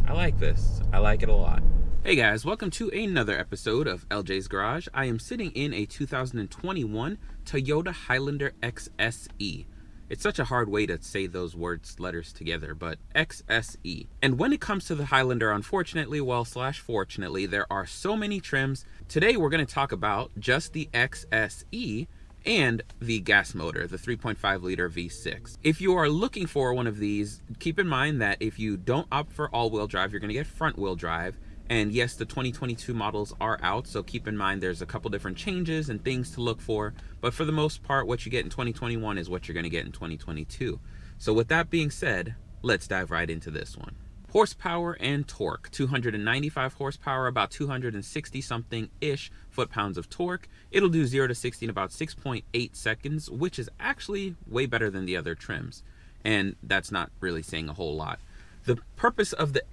I like this. I like it a lot. Hey guys, welcome to another episode of Ljs Garage. I am sitting in a 2021 Toyota Highlander XSE. It's such a hard way to say those letters together, but XSE. And when it comes to the Highlander, unfortunately, fortunately, there are so many trims. Today we're going to talk about just the XSE and the gas motor, the 3.5 liter V6. If you are looking for one of these, keep in mind that if you don't opt for all-wheel drive, you're going to get front-wheel drive. And yes, the 2022 models are out, so keep in mind there's a couple different changes and things to look for. But for the most part, what you get in 2021 is what you're going to get in 2022. So with that being said, let's dive right into this one. Horsepower and torque: 295 horsepower, about 260 something ish foot-pounds of torque. It'll do 0 to 60 in about 6.8 seconds, which is actually way better than the other trims. And that's not really saying a whole lot. The purpose of the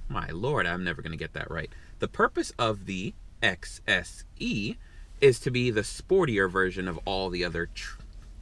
my lord, I'm never going to get that right. The purpose of the XSE is to be the sportier version of all the other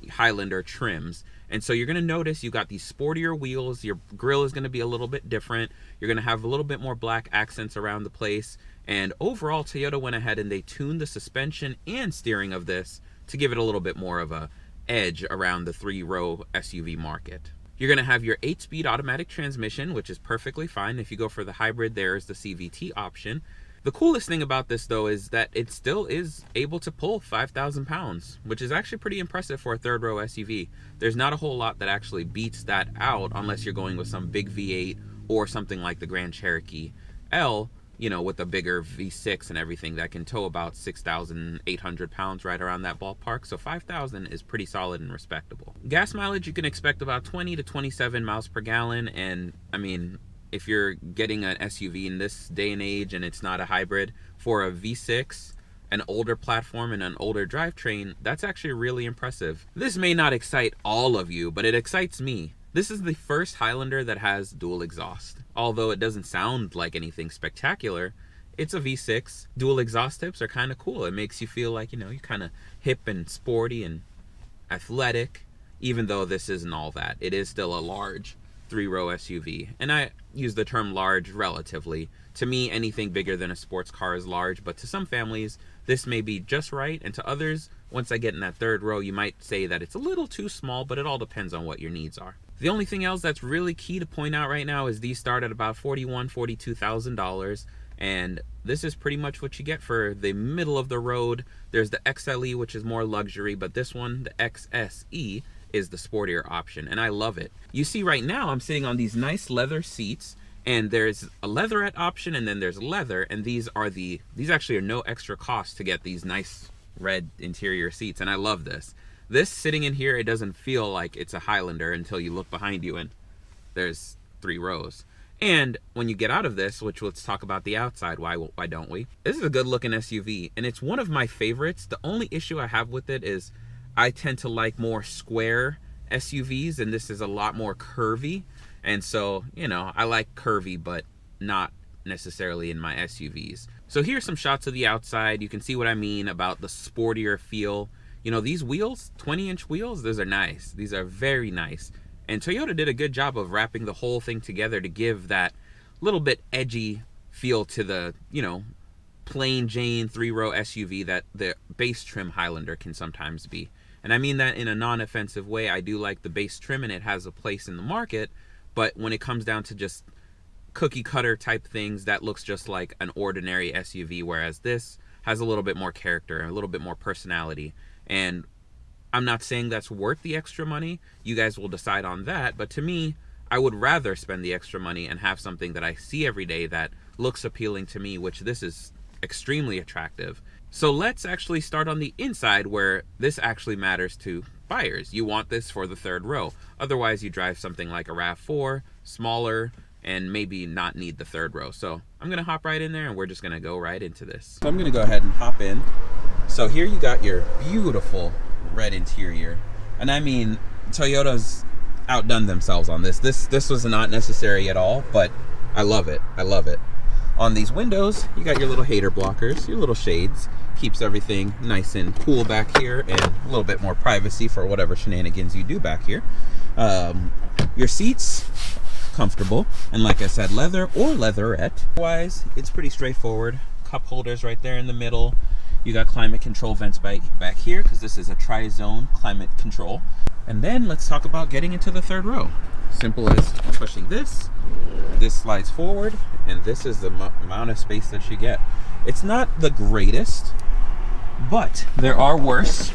Highlander trims. And so you're going to notice you got these sportier wheels. Your grille is going to be a little bit different. You're going to have a little bit more black accents around the place. And overall, Toyota went ahead and they tuned the suspension and steering of this to give it a little bit more of a edge around the three-row SUV market. You're going to have your 8-speed automatic transmission, which is perfectly fine. If you go for the hybrid, there's the CVT option. The coolest thing about this, though, is that it still is able to pull 5,000 pounds, which is actually pretty impressive for a third-row SUV. There's not a whole lot that actually beats that out unless you're going with some big V8 or something like the Grand Cherokee L, you know, with a bigger V6 and everything that can tow about 6,800 pounds, right around that ballpark. So 5,000 is pretty solid and respectable. Gas mileage, you can expect about 20 to 27 miles per gallon. And I mean, if you're getting an SUV in this day and age and it's not a hybrid, for a V6, an older platform and an older drivetrain, that's actually really impressive. This may not excite all of you, but it excites me. This is the first Highlander that has dual exhaust. Although it doesn't sound like anything spectacular, it's a V6. Dual exhaust tips are kind of cool. It makes you feel like, you know, you're kind of hip and sporty and athletic, even though this isn't all that. It is still a large three-row SUV. And I use the term large relatively. To me, anything bigger than a sports car is large, but to some families, this may be just right. And to others, once I get in that third row, you might say that it's a little too small, but it all depends on what your needs are. The only thing else that's really key to point out right now is these start at about $41,000, $42,000, and this is pretty much what you get for the middle of the road. There's the XLE, which is more luxury, but this one, the XSE, is the sportier option, and I love it. You see right now I'm sitting on these nice leather seats, and there's a leatherette option, and then there's leather, and these actually are no extra cost to get these nice red interior seats, and I love this. This sitting in here, it doesn't feel like it's a Highlander until you look behind you and there's 3 rows. And when you get out of this, which let's talk about the outside, why don't we? This is a good looking SUV and it's one of my favorites. The only issue I have with it is I tend to like more square SUVs, and this is a lot more curvy. And so, you know, I like curvy, but not necessarily in my SUVs. So here's some shots of the outside. You can see what I mean about the sportier feel. You know, these wheels, 20-inch wheels, those are nice. These are very nice. And Toyota did a good job of wrapping the whole thing together to give that little bit edgy feel to the, you know, plain Jane 3-row SUV that the base trim Highlander can sometimes be. And I mean that in a non-offensive way. I do like the base trim and it has a place in the market. But when it comes down to just cookie cutter type things, that looks just like an ordinary SUV, whereas this has a little bit more character, a little bit more personality. And I'm not saying that's worth the extra money. You guys will decide on that. But to me, I would rather spend the extra money and have something that I see every day that looks appealing to me, which this is extremely attractive. So let's actually start on the inside, where this actually matters to buyers. You want this for the third row. Otherwise, you drive something like a RAV4, smaller, and maybe not need the third row. So I'm going to hop right in there and we're just going to go right into this. So I'm going to go ahead and hop in. So here you got your beautiful red interior. And I mean, Toyota's outdone themselves on this. This was not necessary at all, but I love it. I love it. On these windows, you got your little hater blockers, your little shades. Keeps everything nice and cool back here, and a little bit more privacy for whatever shenanigans you do back here. Your seats, comfortable. And like I said, leather or leatherette. Otherwise, it's pretty straightforward. Cup holders right there in the middle. You got climate control vents back here, because this is a tri-zone climate control. And then let's talk about getting into the third row. Simple as pushing this slides forward, and this is the amount of space that you get. It's not the greatest, but there are worse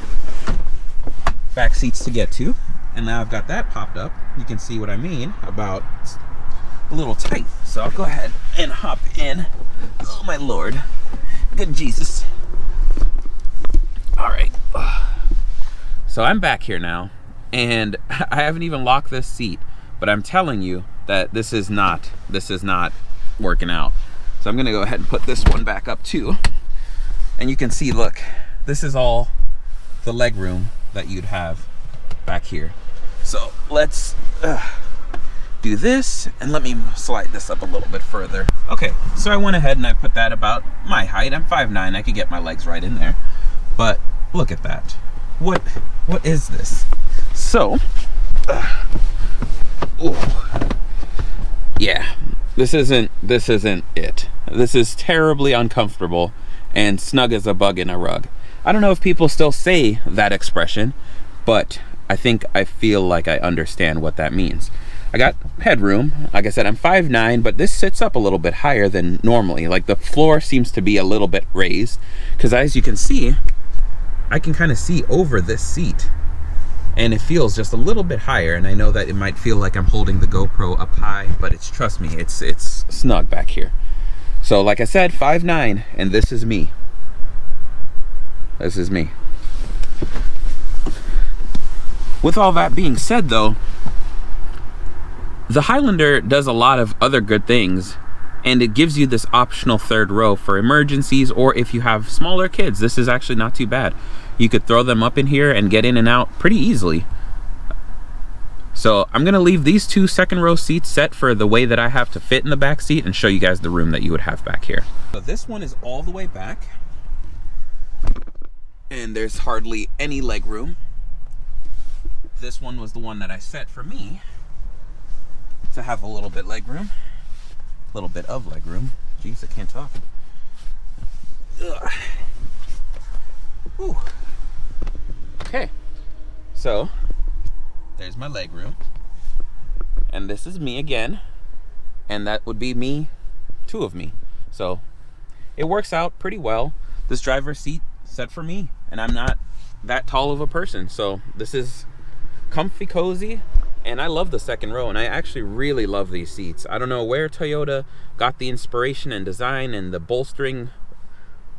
back seats to get to. And now I've got that popped up. You can see what I mean about a little tight. So I'll go ahead and hop in. Oh my Lord, good Jesus. All right, so I'm back here now, and I haven't even locked this seat, but I'm telling you that this is not working out. So I'm gonna go ahead and put this one back up too. And you can see, look, this is all the leg room that you'd have back here. So let's do this, and let me slide this up a little bit further. Okay, so I went ahead and I put that about my height. I'm 5'9", I could get my legs right in there. But look at that. What is this? So, yeah, this isn't it. This is terribly uncomfortable and snug as a bug in a rug. I don't know if people still say that expression, but I feel like I understand what that means. I got headroom. Like I said, I'm 5'9", but this sits up a little bit higher than normally. Like the floor seems to be a little bit raised, because as you can see, I can kind of see over this seat, and it feels just a little bit higher. And I know that it might feel like I'm holding the GoPro up high, but trust me, it's snug back here. So like I said, 5'9", and this is me. This is me. With all that being said though, the Highlander does a lot of other good things, and it gives you this optional third row for emergencies, or if you have smaller kids. This is actually not too bad. You could throw them up in here and get in and out pretty easily. So I'm gonna leave these two second row seats set for the way that I have to fit in the back seat, and show you guys the room that you would have back here. So this one is all the way back, and there's hardly any leg room. This one was the one that I set for me to have a little bit leg room. A little bit of leg room. Jeez, I can't talk. Ugh. Whew. Okay, so there's my leg room, and this is me again, and that would be me, two of me. So it works out pretty well. This driver's seat set for me, and I'm not that tall of a person, so this is comfy, cozy. And I love the second row, and I actually really love these seats. I don't know where Toyota got the inspiration and design and the bolstering,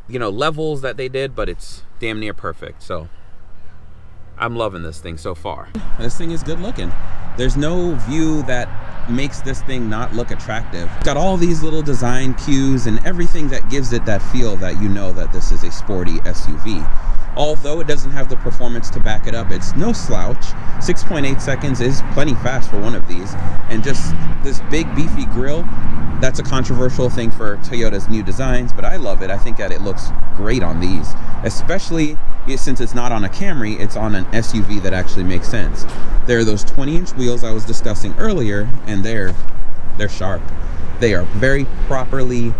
levels that they did, but it's damn near perfect. So I'm loving this thing so far. This thing is good looking. There's no view that makes this thing not look attractive. It's got all these little design cues and everything that gives it that feel that you know that this is a sporty SUV. Although it doesn't have the performance to back it up, it's no slouch. 6.8 seconds is plenty fast for one of these. And just this big beefy grille, that's a controversial thing for Toyota's new designs, but I love it. I think that it looks great on these, especially since it's not on a Camry, it's on an SUV that actually makes sense. There are those 20-inch wheels I was discussing earlier, and they're sharp. They are very properly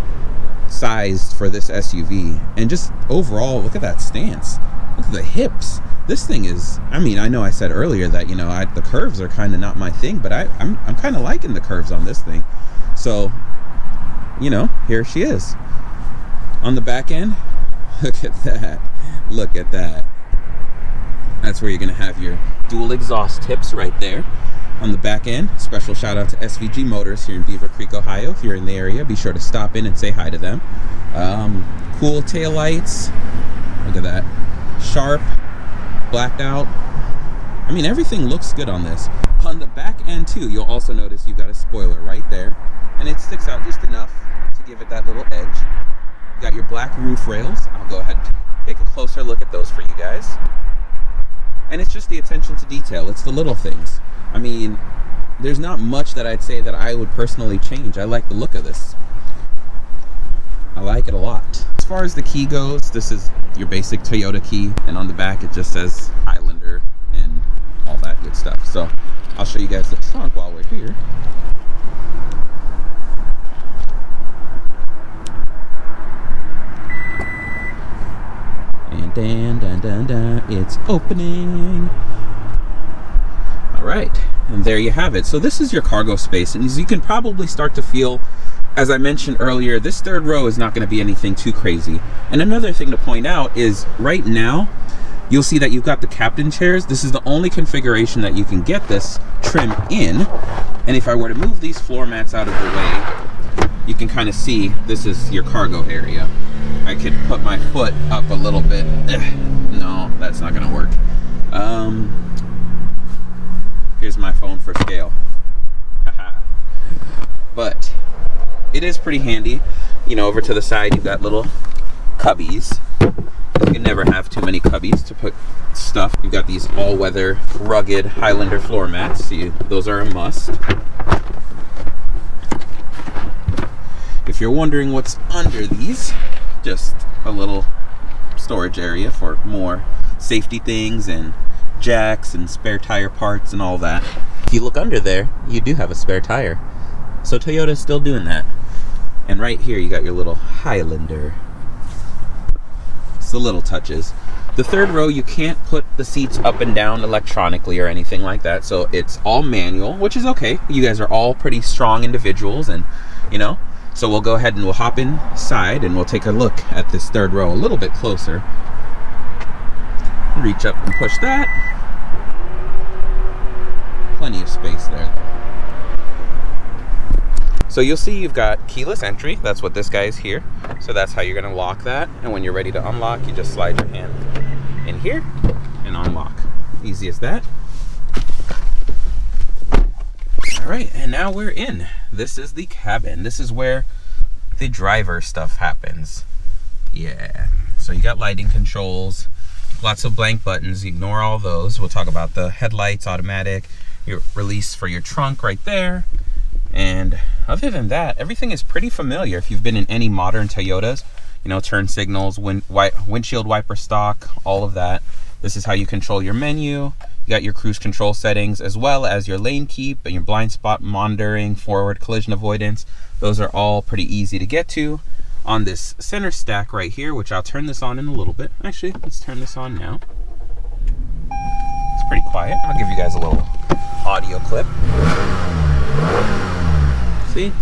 sized for this SUV. And just overall, look at that stance. Look at the hips. This thing is, I know I said earlier that, the curves are kind of not my thing, but I'm kind of liking the curves on this thing. So, here she is. On the back end, look at that. Look at that. That's where you're going to have your dual exhaust tips right there. On the back end, special shout out to SVG Motors here in Beaver Creek, Ohio. If you're in the area, be sure to stop in and say hi to them. Cool taillights. Look at that. Sharp, blacked out. Everything looks good on this. On the back end too, you'll also notice you've got a spoiler right there, and it sticks out just enough to give it that little edge. You got your black roof rails. I'll go ahead and take a closer look at those for you guys. And it's just the attention to detail. It's the little things. There's not much that I'd say that I would personally change. I like the look of this. I like it a lot. As far as the key goes, this is your basic Toyota key, and on the back it just says Highlander and all that good stuff. So I'll show you guys the trunk while we're here. Dun, dun, dun, dun. It's opening. All right, and there you have it. So this is your cargo space, and as you can probably start to feel, as I mentioned earlier, this third row is not going to be anything too crazy. And another thing to point out is right now, you'll see that you've got the captain chairs. This is the only configuration that you can get this trim in. And if I were to move these floor mats out of the way, you can kind of see this is your cargo area. I could put my foot up a little bit. No, that's not gonna work. Here's my phone for scale. But it is pretty handy. You know, over to the side, you've got little cubbies. You can never have too many cubbies to put stuff. You've got these all-weather, rugged Highlander floor mats. So those are a must. If you're wondering what's under these, just a little storage area for more safety things and jacks and spare tire parts and all that. If you look under there, you do have a spare tire. So Toyota's still doing that. And right here, you got your little Highlander. It's the little touches. The third row, you can't put the seats up and down electronically or anything like that. So it's all manual, which is okay. You guys are all pretty strong individuals, and you know. So we'll go ahead and we'll hop inside and we'll take a look at this third row a little bit closer. Reach up and push that. Plenty of space there. So you'll see you've got keyless entry. That's what this guy is here. So that's how you're gonna lock that. And when you're ready to unlock, you just slide your hand in here and unlock. Easy as that. All right, and now we're in. This is the cabin. This is where the driver stuff happens. Yeah, so you got lighting controls, lots of blank buttons. Ignore all those. We'll talk about the headlights, automatic, your release for your trunk right there. And other than that, everything is pretty familiar if you've been in any modern Toyotas. You know, turn signals, windshield wiper stock, all of that. This is how you control your menu. You got your cruise control settings, as well as your lane keep and your blind spot monitoring, forward collision avoidance. Those are all pretty easy to get to. On this center stack right here, which I'll turn this on in a little bit. Actually, let's turn this on now. It's pretty quiet. I'll give you guys a little audio clip. See?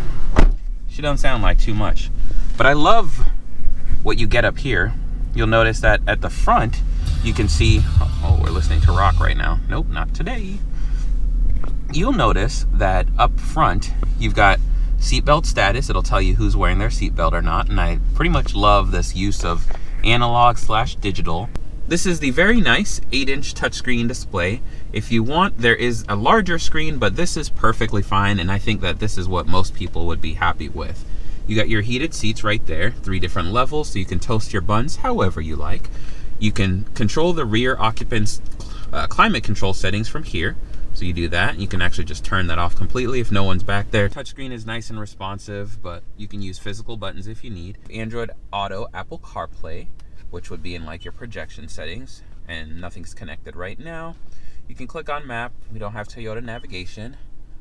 She don't sound like too much. But I love what you get up here. You'll notice that at the front, you can see, oh, we're listening to rock right now. Nope, not today. You'll notice that up front, you've got seatbelt status. It'll tell you who's wearing their seatbelt or not. And I pretty much love this use of analog/digital. This is the very nice 8-inch touchscreen display. If you want, there is a larger screen, but this is perfectly fine. And I think that this is what most people would be happy with. You got your heated seats right there, 3 different levels, so you can toast your buns however you like. You can control the rear occupant's climate control settings from here. So you do that, and you can actually just turn that off completely if no one's back there. Touchscreen is nice and responsive, but you can use physical buttons if you need. Android Auto, Apple CarPlay, which would be in like your projection settings, and nothing's connected right now. You can click on map. We don't have Toyota navigation,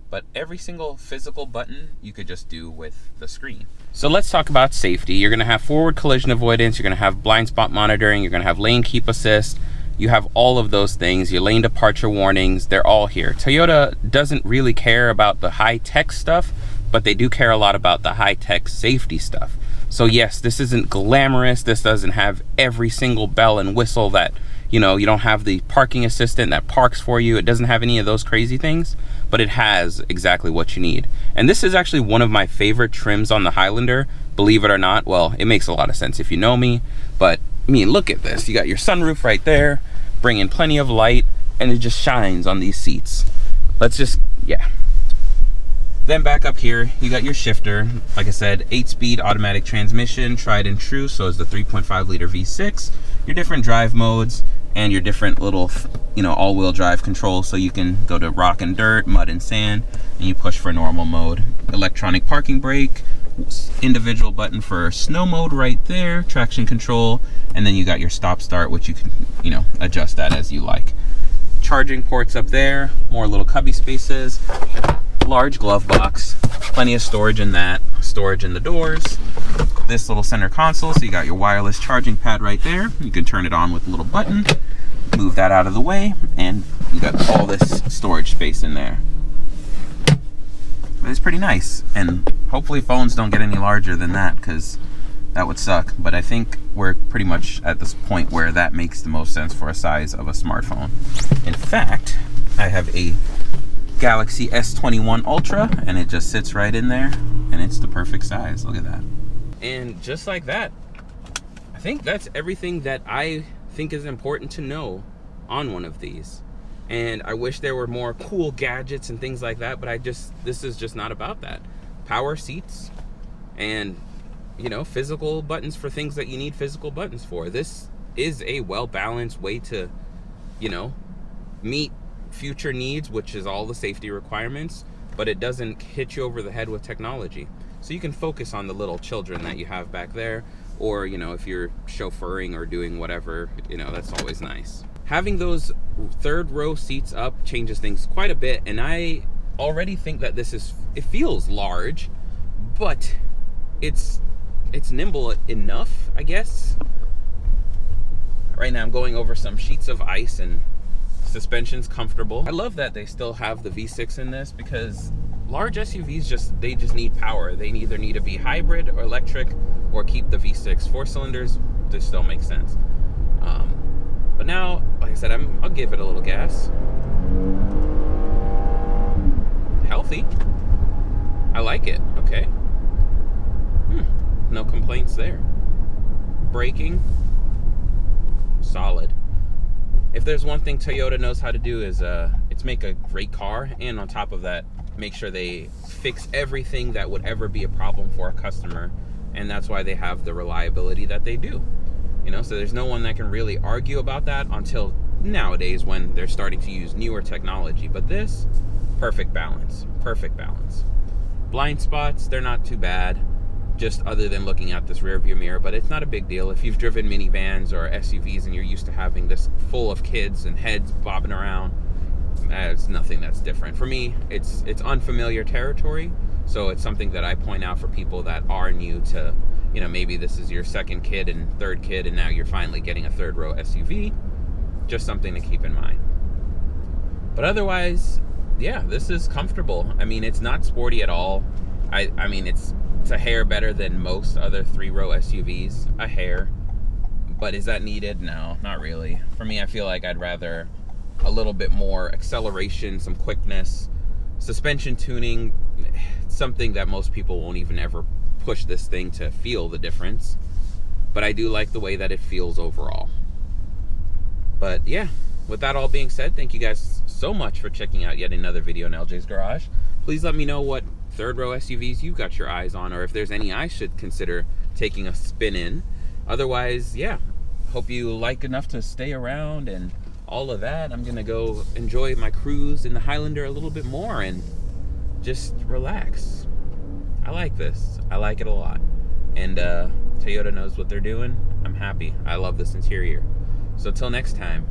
but every single physical button you could just do with the screen. So let's talk about safety. You're gonna have forward collision avoidance, you're gonna have blind spot monitoring, you're gonna have lane keep assist. You have all of those things, your lane departure warnings, they're all here. Toyota doesn't really care about the high-tech stuff, but they do care a lot about the high-tech safety stuff. So yes, this isn't glamorous, this doesn't have every single bell and whistle that, you know, you don't have the parking assistant that parks for you. It doesn't have any of those crazy things, but it has exactly what you need. And this is actually one of my favorite trims on the Highlander, believe it or not. Well, it makes a lot of sense if you know me, but I mean, look at this. You got your sunroof right there, bring in plenty of light, and it just shines on these seats. Let's just, yeah. Then back up here, you got your shifter. Like I said, 8-speed automatic transmission, tried and true, so is the 3.5 liter V6. Your different drive modes, and your different little, you know, all-wheel drive controls. So you can go to rock and dirt, mud and sand, and you push for normal mode. Electronic parking brake, individual button for snow mode right there, traction control, and then you got your stop start, which you can, you know, adjust that as you like. Charging ports up there, more little cubby spaces, large glove box, plenty of storage in that, storage in the doors. this little center console, so you got your wireless charging pad right there. You can turn it on with a little button, move that out of the way, and you got all this storage space in there. But it's pretty nice, and hopefully phones don't get any larger than that, because that would suck. But I think we're pretty much at this point where that makes the most sense for a size of a smartphone. In fact, I have a Galaxy S21 Ultra, and it just sits right in there, and it's the perfect size. Look at that. And just like that, I think that's everything that I think is important to know on one of these. And I wish there were more cool gadgets and things like that, but this is just not about that. Power seats and, you know, physical buttons for things that you need physical buttons for. This is a well-balanced way to, you know, meet future needs, which is all the safety requirements, but it doesn't hit you over the head with technology. So you can focus on the little children that you have back there, or, you know, if you're chauffeuring or doing whatever, you know, that's always nice. Having those third row seats up changes things quite a bit, and I already think that it feels large, but it's nimble enough, I guess. Right now I'm going over some sheets of ice, and suspension's comfortable. I love that they still have the V6 in this, because large SUVs just need power. They either need to be hybrid or electric, or keep the V6. 4 cylinders, this still makes sense. But now, like I said, I'll give it a little gas. Healthy. I like it. Okay. No complaints there. Braking, solid. If there's one thing Toyota knows how to do, is it's make a great car, and on top of that, make sure they fix everything that would ever be a problem for a customer, and that's why they have the reliability that they do. You know, so there's no one that can really argue about that until nowadays, when they're starting to use newer technology. But this, perfect balance, perfect balance. Blind spots, they're not too bad, just other than looking at this rear view mirror, but it's not a big deal. If you've driven minivans or SUVs and you're used to having this full of kids and heads bobbing around, it's nothing that's different. For me, it's unfamiliar territory, so it's something that I point out for people that are new to, you know, maybe this is your second kid and third kid, and now you're finally getting a third row SUV. Just something to keep in mind. But otherwise, yeah, this is comfortable. I mean, it's not sporty at all. I mean, it's a hair better than most other 3-row SUVs, a hair. But is that needed? No, not really. For me, I feel like I'd rather a little bit more acceleration, some quickness, suspension tuning, something that most people won't even ever push this thing to feel the difference. But I do like the way that it feels overall. But yeah, with that all being said, thank you guys so much for checking out yet another video in LJ's Garage. Please let me know what third row SUVs you've got your eyes on, or if there's any I should consider taking a spin in. Otherwise, yeah, hope you like enough to stay around and all of that. I'm gonna go enjoy my cruise in the Highlander a little bit more and just relax. I like this. I like it a lot. And Toyota knows what they're doing. I'm happy. I love this interior. So till next time,